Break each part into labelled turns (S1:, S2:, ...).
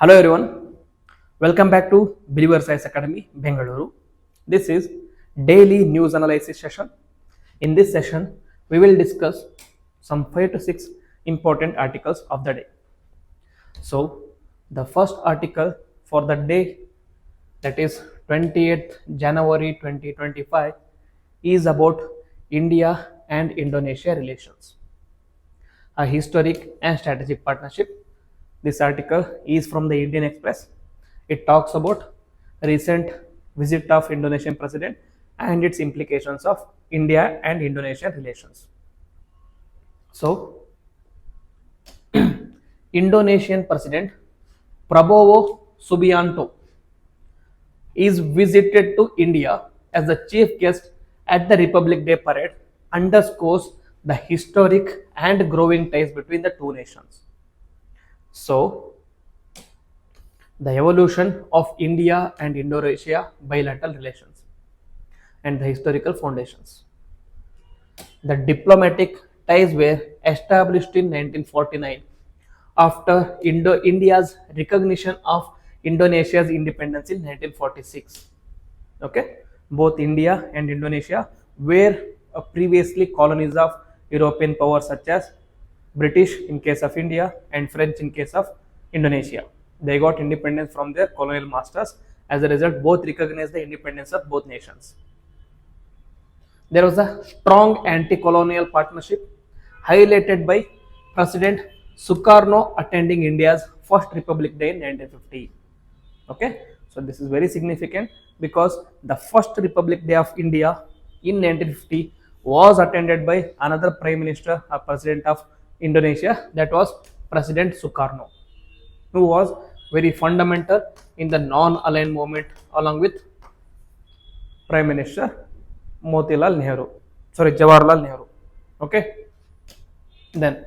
S1: Hello everyone, welcome back to Believer Science Academy, Bengaluru. This is daily news analysis session. In this session, we will discuss some 5 to 6 important articles of the day. So, the first article for the day, that is 28th January 2025, is about India and Indonesia relations, a historic and strategic partnership. This article is from the Indian Express. It talks about recent visit of Indonesian president and its implications of India and Indonesian relations. So, Indonesian President Prabowo Subianto is visited to India as the chief guest at the Republic Day parade, underscores the historic and growing ties between the two nations. So, the evolution of India and Indonesia bilateral relations and the historical foundations. The diplomatic ties were established in 1949 after India's recognition of Indonesia's independence in 1946. Okay, both India and Indonesia were previously colonies of European powers such as British in case of India and French in case of Indonesia. They got independence from their colonial masters. As a result, both recognized the independence of both nations. There was a strong anti-colonial partnership highlighted by President Sukarno attending India's first Republic Day in 1950. Okay, so this is very significant because the first Republic Day of India in 1950 was attended by another Prime Minister or President of Indonesia, that was President Sukarno, who was very fundamental in the non-aligned movement along with Prime Minister Jawaharlal Nehru. Okay, then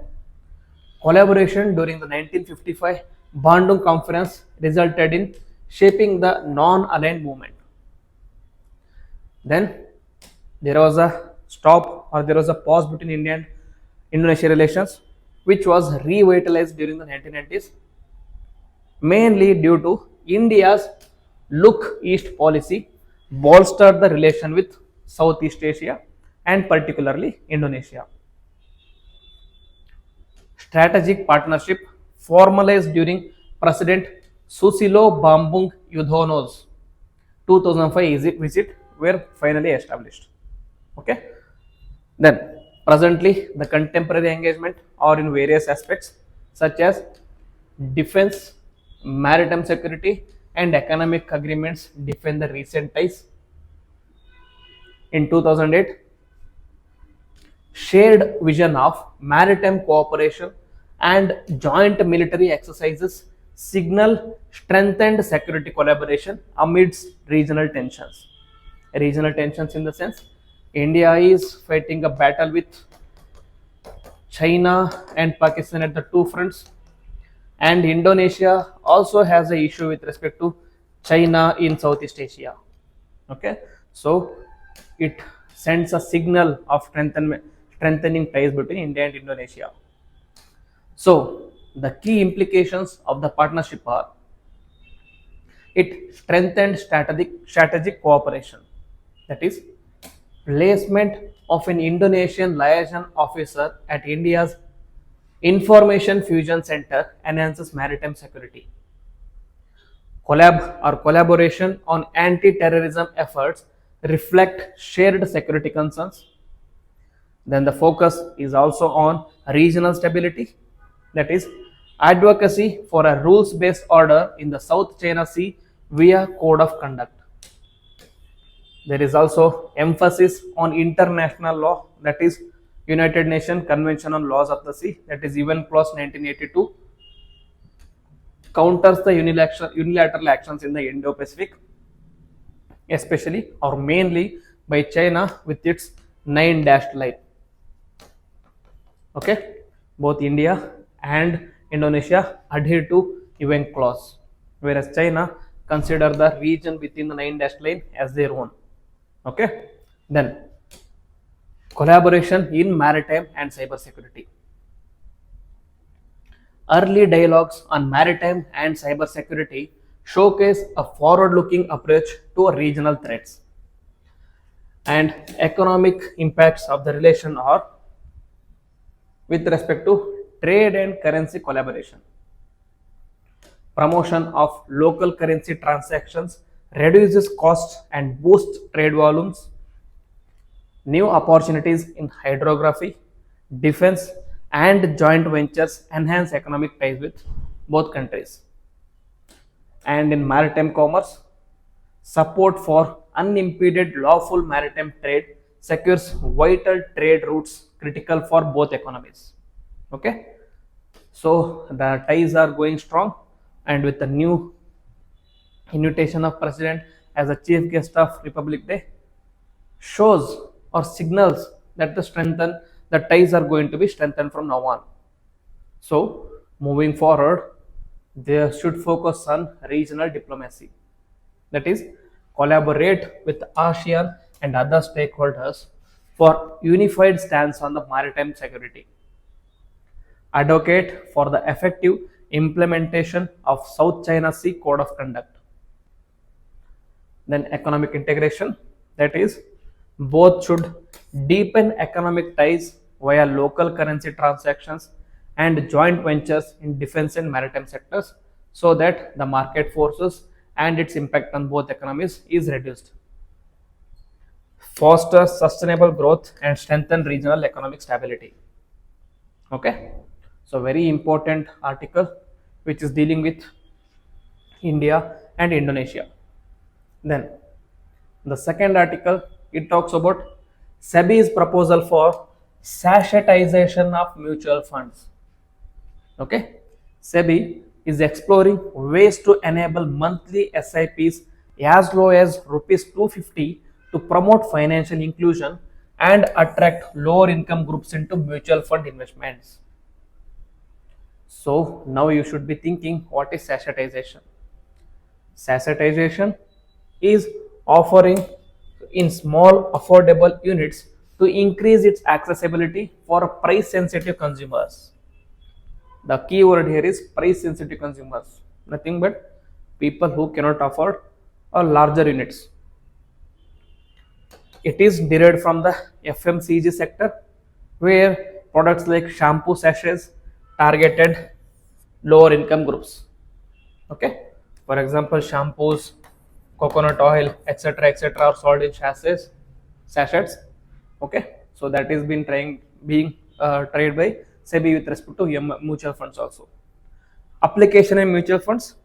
S1: collaboration during the 1955 Bandung Conference resulted in shaping the non-aligned movement. Then there was a pause between India and Indonesia relations, which was revitalized during the 1990s, mainly due to India's Look East policy bolstered the relation with Southeast Asia and particularly Indonesia. Strategic partnership formalized during President Susilo Bambang Yudhoyono's 2005 visit were finally established. Okay. Then presently the contemporary engagement are in various aspects such as defense, maritime security and economic agreements defend the recent ties. In 2008, shared vision of maritime cooperation and joint military exercises signal strengthened security collaboration amidst regional tensions. Regional tensions in the sense India is fighting a battle with China and Pakistan at the two fronts, and Indonesia also has an issue with respect to China in Southeast Asia. Okay, so it sends a signal of strengthening ties between India and Indonesia. So the key implications of the partnership are: it strengthened strategic cooperation, that is, placement of an Indonesian liaison officer at India's Information Fusion Center enhances maritime security. Collaboration on anti-terrorism efforts reflect shared security concerns. Then the focus is also on regional stability, that is, advocacy for a rules-based order in the South China Sea via code of conduct. There is also emphasis on international law, that is, United Nations Convention on Laws of the Sea, that is UN Clause 1982, counters the unilateral actions in the Indo-Pacific, especially or mainly by China with its 9-dashed line. Okay, both India and Indonesia adhere to UN clause, whereas China consider the region within the 9-dashed line as their own. Okay, then collaboration in maritime and cyber security. Early dialogues on maritime and cyber security showcase a forward-looking approach to regional threats, and economic impacts of the relation are with respect to trade and currency collaboration. Promotion of local currency transactions reduces costs and boosts trade volumes. New opportunities in hydrography, defense, and joint ventures enhance economic ties with both countries. And in maritime commerce, support for unimpeded lawful maritime trade secures vital trade routes critical for both economies. Okay, so the ties are going strong, and with the new invitation of president as a chief guest of Republic Day shows or signals that the ties are going to be strengthened from now on. So moving forward, they should focus on regional diplomacy. That is, collaborate with ASEAN and other stakeholders for unified stance on the maritime security. Advocate for the effective implementation of South China Sea Code of Conduct. Then economic integration, that is, both should deepen economic ties via local currency transactions and joint ventures in defense and maritime sectors so that the market forces and its impact on both economies is reduced. Foster sustainable growth and strengthen regional economic stability. Okay, so very important article which is dealing with India and Indonesia. Then the second article, it talks about SEBI's proposal for sachetization of mutual funds. Okay, SEBI is exploring ways to enable monthly SIPs as low as rupees 250 to promote financial inclusion and attract lower income groups into mutual fund investments. So now you should be thinking, what is sachetization? Sachetization is offering in small affordable units to increase its accessibility for price sensitive consumers. The key word here is price sensitive consumers, nothing but people who cannot afford a larger units. It is derived from the FMCG sector, where products like shampoo sachets targeted lower income groups. Okay, for example, shampoos, coconut oil, etc., are sold in sachets. Okay, so that is being tried by SEBI with respect to mutual funds also. Application in mutual funds,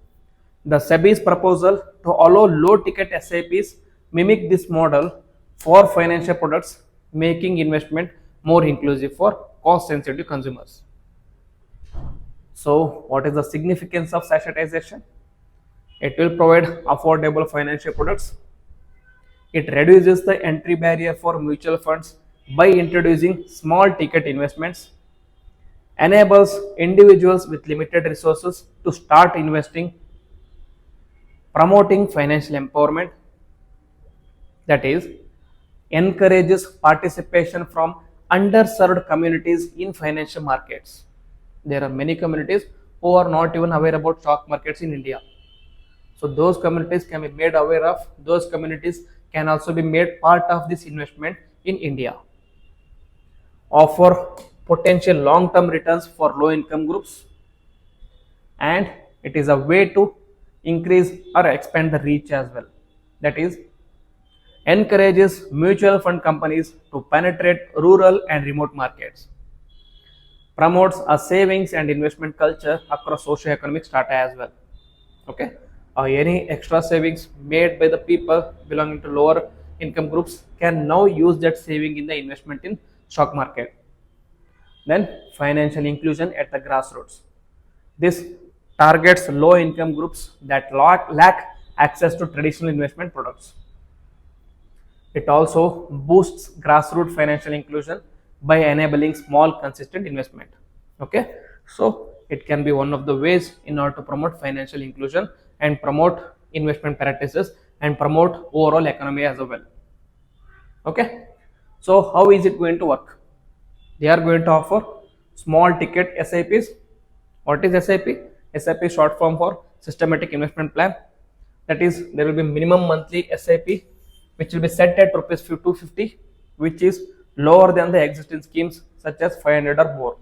S1: the SEBI's proposal to allow low ticket SIPs mimic this model for financial products, making investment more inclusive for cost sensitive consumers. So what is the significance of sachetization? It will provide affordable financial products. It reduces the entry barrier for mutual funds by introducing small ticket investments, enables individuals with limited resources to start investing, promoting financial empowerment, that is, encourages participation from underserved communities in financial markets. There are many communities who are not even aware about stock markets in India. So those communities can be made aware of, those communities can also be made part of this investment in India. Offer potential long-term returns for low-income groups, and it is a way to increase or expand the reach as well. That is, encourages mutual fund companies to penetrate rural and remote markets, promotes a savings and investment culture across socio-economic strata as well. Okay, any extra savings made by the people belonging to lower income groups can now use that saving in the investment in stock market. Then financial inclusion at the grassroots. This targets low income groups that lack access to traditional investment products. It also boosts grassroots financial inclusion by enabling small consistent investment. Okay, so it can be one of the ways in order to promote financial inclusion and promote investment practices and promote overall economy as well. Okay, so how is it going to work? They are going to offer small ticket SIPs. What is SIP? SIP is short form for systematic investment plan. That is, there will be minimum monthly SIP which will be set at rupees 250, which is lower than the existing schemes such as 500 or more,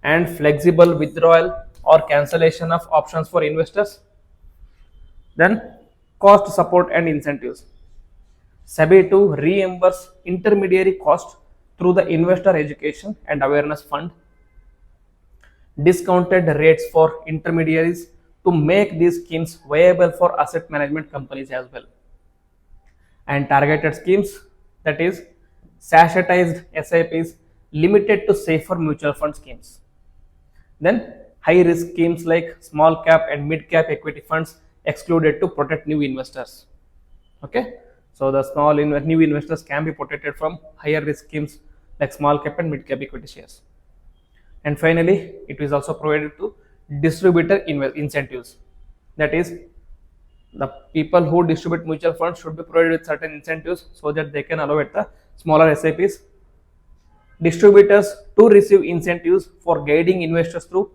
S1: and flexible withdrawal or cancellation of options for investors. Then cost support and incentives. SEBI to reimburse intermediary cost through the investor education and awareness fund. Discounted rates for intermediaries to make these schemes viable for asset management companies as well. And targeted schemes, that is sachetized SIPs limited to safer mutual fund schemes. Then high risk schemes like small cap and mid cap equity funds excluded to protect new investors. Okay, so the new investors can be protected from higher risk schemes like small cap and mid cap equity shares. And finally, it is also provided to distributor incentives. That is, the people who distribute mutual funds should be provided with certain incentives so that they can allocate the smaller SIPs. Distributors to receive incentives for guiding investors through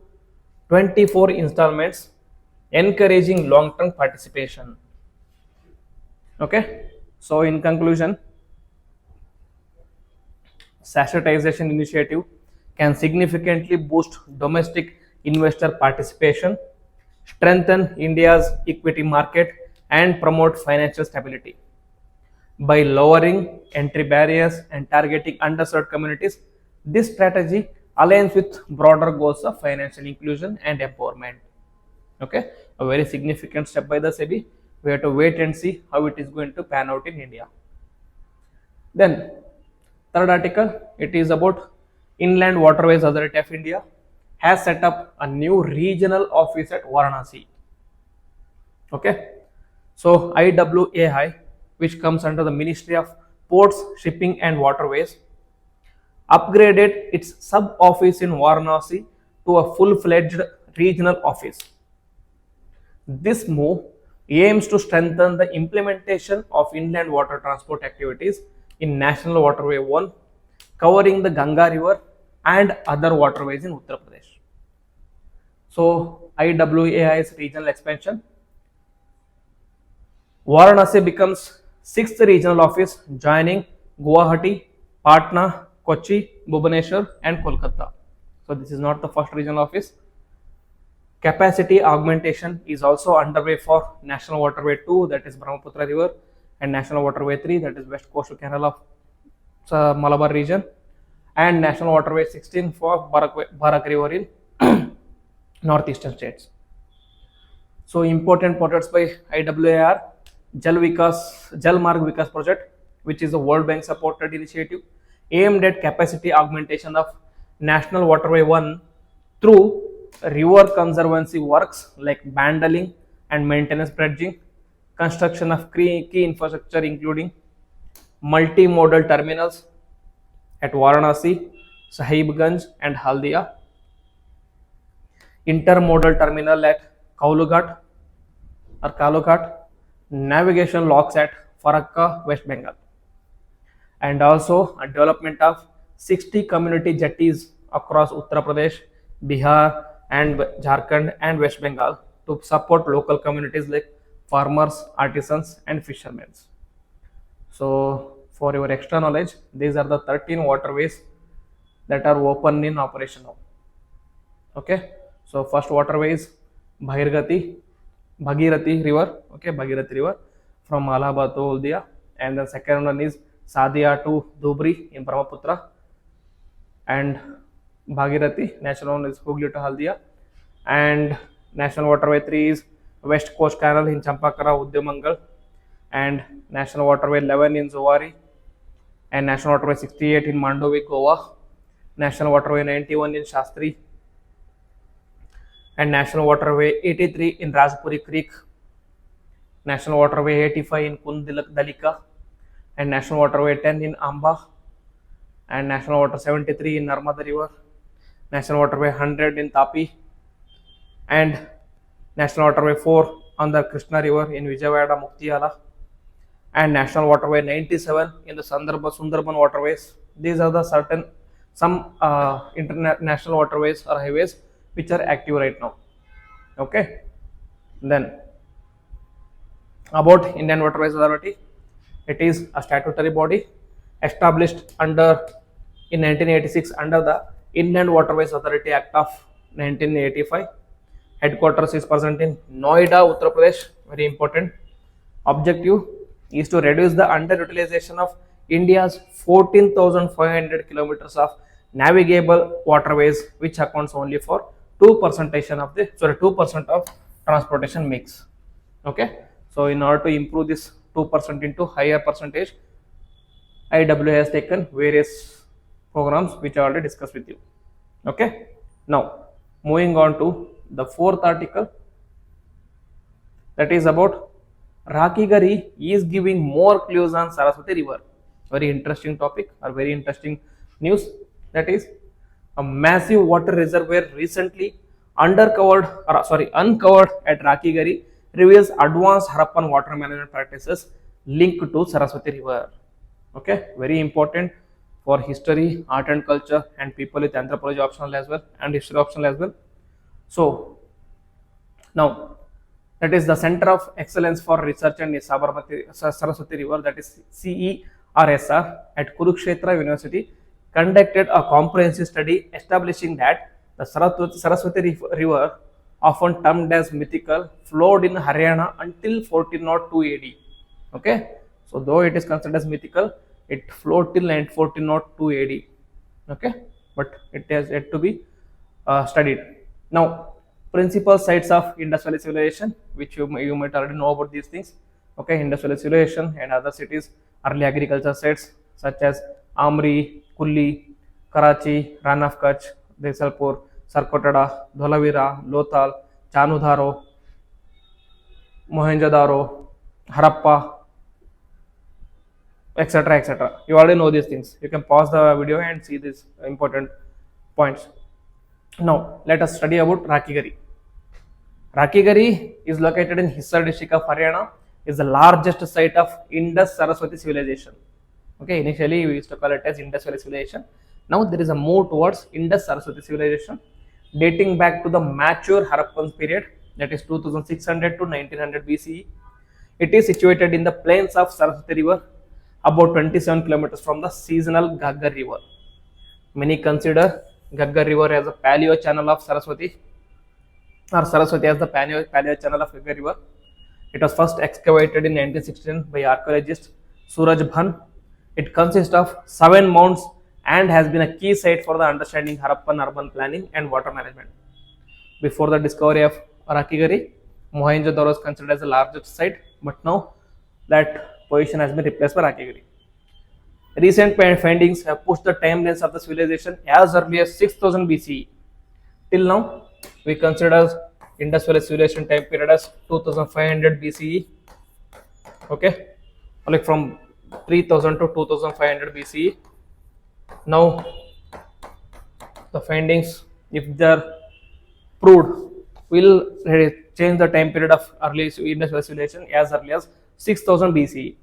S1: 24 installments, encouraging long-term participation. Okay, so in conclusion, sachetization initiative can significantly boost domestic investor participation, strengthen India's equity market, and promote financial stability. By lowering entry barriers and targeting underserved communities, this strategy aligns with broader goals of financial inclusion and empowerment. Okay, a very significant step by the SEBI. We have to wait and see how it is going to pan out in India. Then, third article, it is about Inland Waterways Authority of India has set up a new regional office at Varanasi. Okay, so IWAI, which comes under the Ministry of Ports, Shipping and Waterways, upgraded its sub office in Varanasi to a full-fledged regional office. This move aims to strengthen the implementation of inland water transport activities in National Waterway 1, covering the Ganga River and other waterways in Uttar Pradesh. So, IWAI's regional expansion. Varanasi becomes 6th regional office, joining Guwahati, Patna, Kochi, Bhubaneswar and Kolkata. So, this is not the first regional office. Capacity augmentation is also underway for National Waterway 2, that is Brahmaputra River, and National Waterway 3, that is West Coastal Canal of Malabar region, and National Waterway 16 for Barak River in northeastern states. So, important projects by IWAR: Jal Marg Vikas project, which is a World Bank supported initiative aimed at capacity augmentation of National Waterway 1 through river conservancy works like bandling and maintenance dredging, construction of key infrastructure including multimodal terminals at Varanasi, Sahibganj and Haldia, intermodal terminal at Kaulughat or Kalughat, navigation locks at Farakka, West Bengal, and also a development of 60 community jetties across Uttar Pradesh, Bihar and Jharkhand and West Bengal to support local communities like farmers, artisans and fishermen. So, for your extra knowledge, these are the 13 waterways that are open in operation now. Okay, so first waterway is Bhagirathi River, okay, Bhagirathi River from Allahabad to Haldia, and the second one is Sadia to Dhubri in Brahmaputra, and Bhagirathi, national one is Hooghly to Haldia, and National Waterway 3 is West Coast Canal in Champakara, Udyamangal, and National Waterway 11 in Zuwari, and National Waterway 68 in Mandovi, Goa, National Waterway 91 in Shastri, and National Waterway 83 in Rajpuri Creek, National Waterway 85 in Kundalika, and National Waterway 10 in Amba, and National Water 73 in Narmada River, National Waterway 100 in Tapi, and National Waterway 4 on the Krishna River in Vijayawada, Muktiala, and National Waterway 97 in the Sundarban waterways. These are the some international waterways or highways which are active right now. Okay. Then about Indian Waterways Authority, it is a statutory body established under in 1986 under the Indian Waterways Authority Act of 1985. Headquarters is present in Noida, Uttar Pradesh. Very important. Objective is to reduce the underutilization of India's 14,500 kilometers of navigable waterways, which accounts only for 2% of transportation mix. Okay, so in order to improve this 2% into higher percentage, IW has taken various programs which I already discussed with you. Okay, now moving on to the fourth article, that is about Rakigari is giving more clues on Saraswati River. Very interesting topic or very interesting news. That is a massive water reservoir recently uncovered at Rakigari reveals advanced Harappan water management practices linked to Saraswati River. Okay, very important for history, art and culture, and people with anthropology optional as well and history optional as well. So now that is the Center of Excellence for Research and Saraswati River, that is CERSR at Kurukshetra University, conducted a comprehensive study establishing that the Saraswati River, often termed as mythical, flowed in Haryana until 1402 AD. Okay, so though it is considered as mythical, it flowed till 1402 AD. Okay, but it has yet to be studied. Now, principal sites of Indus Valley civilization, which you might already know about these things. Okay, Indus Valley civilization and other cities, early agriculture sites such as Amri, Kulli, Karachi, Ran of Kutch, Desalpur, Sarkotada, Dholavira, Lothal, Chanudharo, Mohenjo-daro, Harappa, etc. etc. You already know these things. You can pause the video and see these important points. Now, let us study about Rakigari. Rakigari is located in Hisar district of Haryana, is the largest site of Indus Saraswati civilization. Okay, initially we used to call it as Indus Valley civilization. Now there is a move towards Indus Saraswati civilization dating back to the mature Harappan period, that is 2600 to 1900 BCE. It is situated in the plains of Saraswati River, about 27 kilometers from the seasonal Ghaggar River. Many consider Ghaggar River as a paleo channel of Saraswati, or Saraswati as the paleo channel of Ghaggar River. It was first excavated in 1916 by archaeologist Suraj Bhan. It consists of 7 mounds and has been a key site for the understanding Harappan urban planning and water management. Before the discovery of Rakigari, Mohenjo-daro was considered as the largest site, but now that position has been replaced by Rakigari. Recent findings have pushed the timelines of the civilization as early as 6000 BCE. Till now, we consider Indus Valley civilization time period as 2500 BCE. Okay, like from 3000 to 2500 BCE. Now, the findings, if they are proved, will change the time period of early Indus Valley civilization as early as 6000 BCE,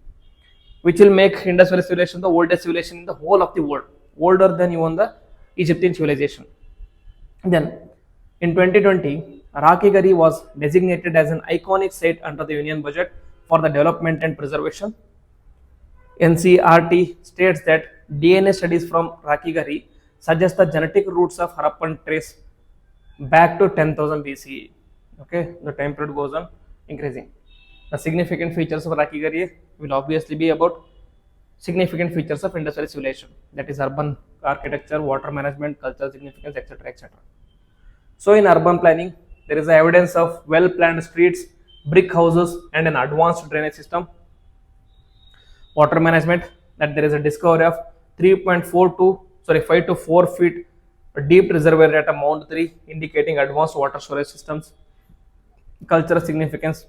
S1: which will make Indus Valley civilization the oldest civilization in the whole of the world, older than even the Egyptian civilization. Then, in 2020, Rakigari was designated as an iconic site under the Union budget for the development and preservation. NCRT states that DNA studies from Rakigari suggest the genetic roots of Harappan trace back to 10,000 BCE. Okay, the time period goes on increasing. The significant features of Rakigari will obviously be about significant features of Indus Valley civilization, that is urban architecture, water management, cultural significance, etc. etc. So in urban planning, there is evidence of well-planned streets, brick houses, and an advanced drainage system. Water management, that there is a discovery of 5 to 4 feet deep reservoir at a Mount 3, indicating advanced water storage systems. Cultural significance,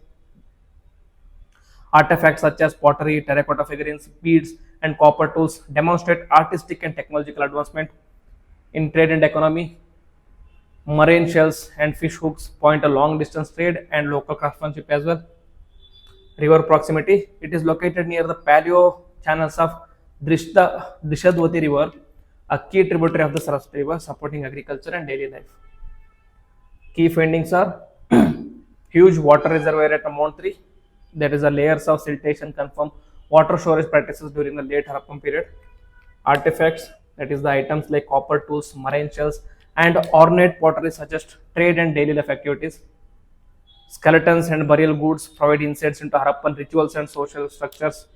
S1: artifacts such as pottery, terracotta figurines, beads, and copper tools demonstrate artistic and technological advancement. In trade and economy, marine shells and fish hooks point a long distance trade and local craftsmanship as well. River proximity, it is located near the paleo channels of Drishadwati River, a key tributary of the Saraswati River, supporting agriculture and daily life. Key findings are huge water reservoir at Mount 3. There is a layers of siltation confirm water storage practices during the late Harappan period. Artifacts, that is the items like copper tools, marine shells, and ornate pottery suggest trade and daily life activities. Skeletons and burial goods provide insights into Harappan rituals and social structures.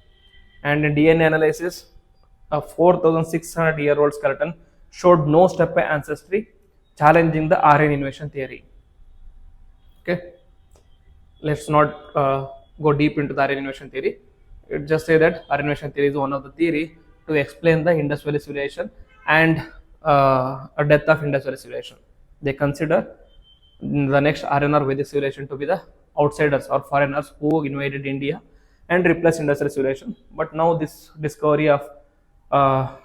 S1: And in DNA analysis, a 4,600-year-old skeleton showed no step ancestry, challenging the Aryan invasion theory. Okay, let's not go deep into the Aryan invasion theory. It just say that Aryan invasion theory is one of the theory to explain the Indus Valley civilization and a death of Indus Valley civilization. They consider the next Aryan or Vedic civilization to be the outsiders or foreigners who invaded India and replaced Indus Valley civilization. But now this discovery of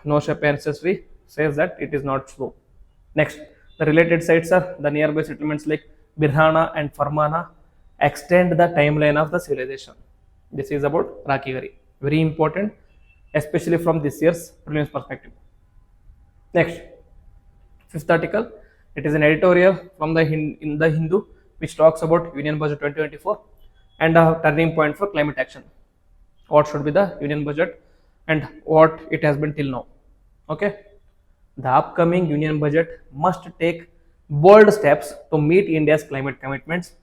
S1: no shape ancestry says that it is not true. Next, the related sites are the nearby settlements like Birhana and Farmana extend the timeline of the civilization. This is about Rakhigarhi. Very important, especially from this year's prelims perspective. Next, fifth article. It is an editorial from the in the Hindu which talks about Union Budget 2024 and a turning point for climate action. What should be the Union Budget and what it has been till now. Okay. The upcoming Union Budget must take bold steps to meet India's climate commitments,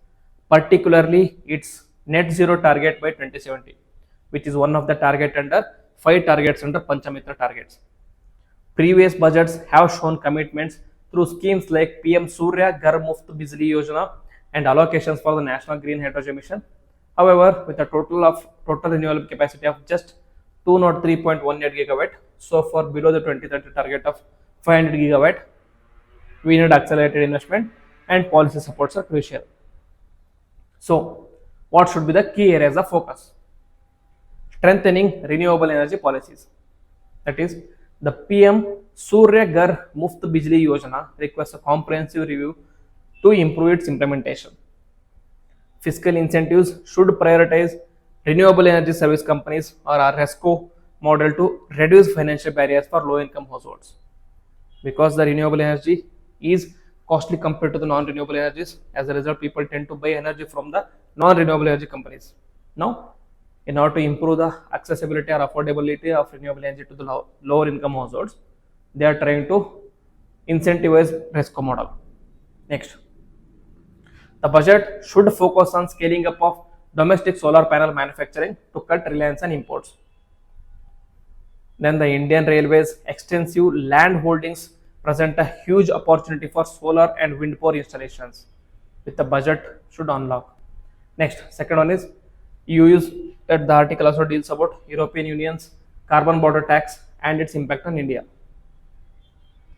S1: particularly its net zero target by 2070, which is one of the target under 5 targets under Panchamitra targets. Previous budgets have shown commitments through schemes like PM Surya Ghar Muft Bijli Yojana and allocations for the National Green Hydrogen Mission. However, with a total renewable capacity of just 203.18 gigawatt, so far below the 2030 target of 500 gigawatt, we need accelerated investment and policy supports are crucial. So, what should be the key areas of focus? Strengthening renewable energy policies. That is, the PM Surya Ghar Muft Bijli Yojana requires a comprehensive review to improve its implementation. Fiscal incentives should prioritize renewable energy service companies or RESCO model to reduce financial barriers for low-income households. Because the renewable energy is costly compared to the non-renewable energies, as a result, people tend to buy energy from the non-renewable energy companies. Now, in order to improve the accessibility or affordability of renewable energy to the lower income households, they are trying to incentivize RESCO model. Next, the budget should focus on scaling up of domestic solar panel manufacturing to cut reliance on imports. Then the Indian Railways extensive land holdings present a huge opportunity for solar and wind power installations, with the budget should unlock. Next, second one is EU's that the article also deals about European Union's carbon border tax and its impact on India.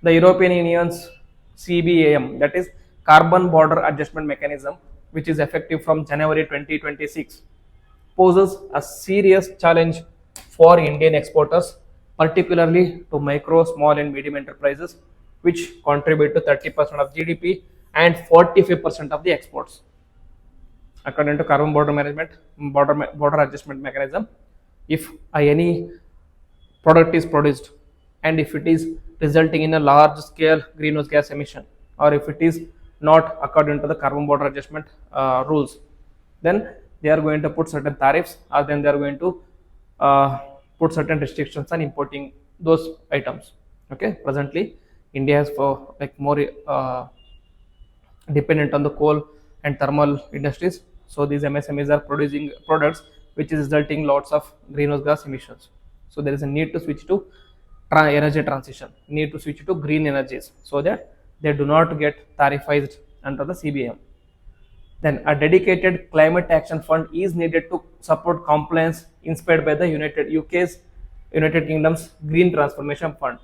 S1: The European Union's CBAM, that is Carbon Border Adjustment Mechanism, which is effective from January 2026, poses a serious challenge for Indian exporters, particularly to micro, small and medium enterprises, which contribute to 30% of GDP and 45% of the exports. According to Carbon Border Adjustment Mechanism, if any product is produced and if it is resulting in a large scale greenhouse gas emission, or if it is not according to the Carbon Border Adjustment rules, then they are going to put certain tariffs, or then they are going to put certain restrictions on importing those items. Okay, presently India has for like more dependent on the coal and thermal industries, so these MSMEs are producing products which is resulting lots of greenhouse gas emissions. So there is a need to switch to energy transition, need to switch to green energies, so that they do not get tariffized under the CBM. Then a dedicated climate action fund is needed to support compliance inspired by the United Kingdom's Green Transformation Fund.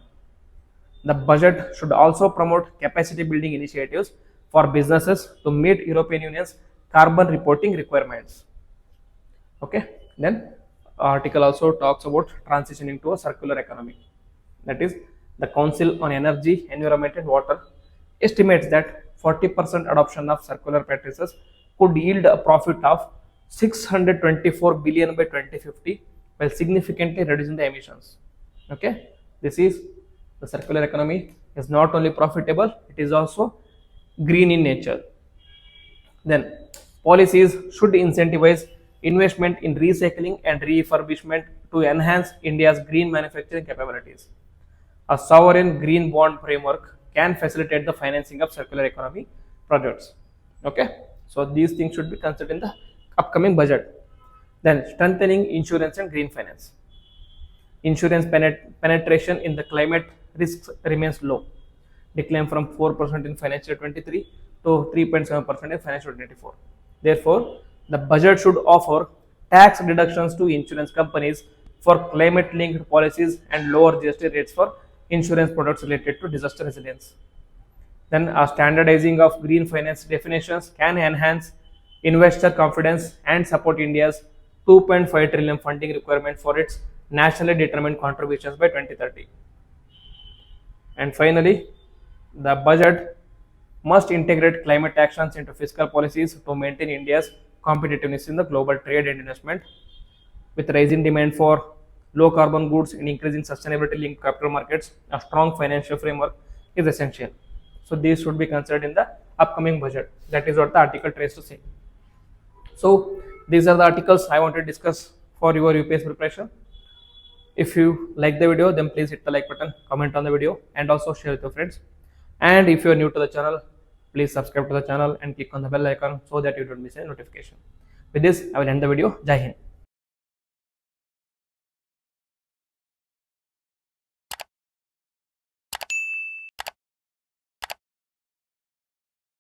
S1: The budget should also promote capacity building initiatives for businesses to meet European Union's carbon reporting requirements. Okay, then article also talks about transitioning to a circular economy. That is, the Council on Energy, Environment and Water estimates that 40% adoption of circular practices could yield a profit of 624 billion by 2050, while significantly reducing the emissions. Okay, this is the circular economy is not only profitable, it is also green in nature. Then, policies should incentivize investment in recycling and refurbishment to enhance India's green manufacturing capabilities. A sovereign green bond framework can facilitate the financing of circular economy projects. Okay, so these things should be considered in the upcoming budget. Then, strengthening insurance and green finance. Insurance penetration in the climate risks remains low, declined from 4% in financial year 23 to 3.7% in financial year 24. Therefore, the budget should offer tax deductions to insurance companies for climate linked policies and lower GST rates for insurance products related to disaster resilience. Then, a standardizing of green finance definitions can enhance investor confidence and support India's 2.5 trillion funding requirement for its nationally determined contributions by 2030. And finally, the budget must integrate climate actions into fiscal policies to maintain India's competitiveness in the global trade and investment. With rising demand for low carbon goods and increasing sustainability linked capital markets, a strong financial framework is essential. So these should be considered in the upcoming budget. That is what the article tries to say. So these are the articles I want to discuss for your UPSC preparation. If you like the video, then please hit the like button, comment on the video, and also share with your friends. And if you are new to the channel, please subscribe to the channel and click on the bell icon so that you don't miss a notification. With this, I will end the video. Jai Hind.